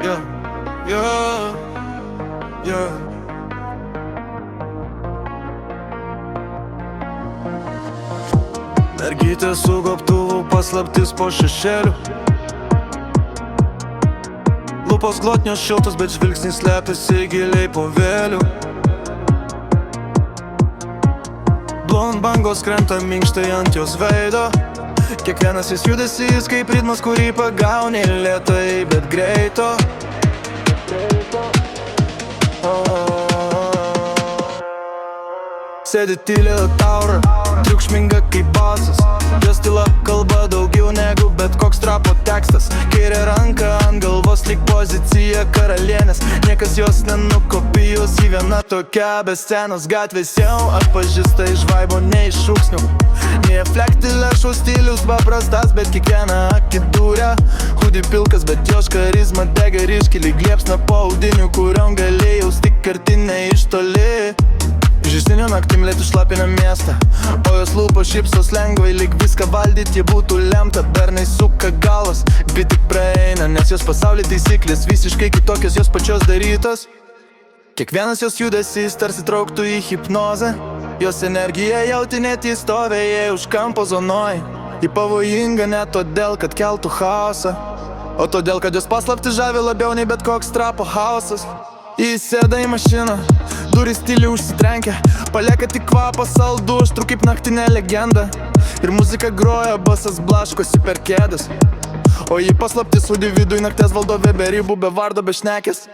yeah, yeah, yeah. Mergytė su gobtuvu, paslaptis po šešėliu. Lūpos glotnios šiltos, bet žvilgsnis slepiasi giliai po vėliu. Blond bangos krenta minkštai ant jos veido. Kiekvienas jis judesys kaip ritmas, kurį pagauni lėtai, bet greito. Sėdi tylė taura, triukšminga kaip basas. Jos tyla kalba daugiau negu bet koks trapo tekstas. Kairė ranka ant galvos lyg pozicija karalienės. Niekas jos nenukopijos, į viena tokia be scenos. Gatvės jau atpažįsta iš vaibo, ne iš šūksnių. Nei eflekti lėšų stilius paprastas, bet kiekvieną akį dūrė. Hudi pilkas, bet jos charizma dega ryški lyg liepsna po audinių, kuriom gali jausti kartinę iš toli. Žiždinių naktim lėtų šlapina miestą, o jos lūpos šypsos lengvai, lyg viską valdyt jie būtų lemta. Bernai suka galvas, bet tik praeina, nes jos pasaulį taisyklės visiškai kitokios, jos pačios darytos. Kiekvienas jos judesys tarsi trauktų į hipnozę. Jos energija jauti net įstovėjai už kampo zonoj. Ji pavojinga ne todėl, kad keltų chaosą, o todėl, kad jos paslapti žavi labiau nei bet koks trapo hausas. Įsėda į mašiną, durys tyliai užsitrenkia, palieka tik kvapą saldų, aštru kaip naktinė legenda. Ir muzika groja, basas blaškosi per kėdes, o jį paslaptis sudi viduj nakties valdo be ribų, be vardo, be šnekės.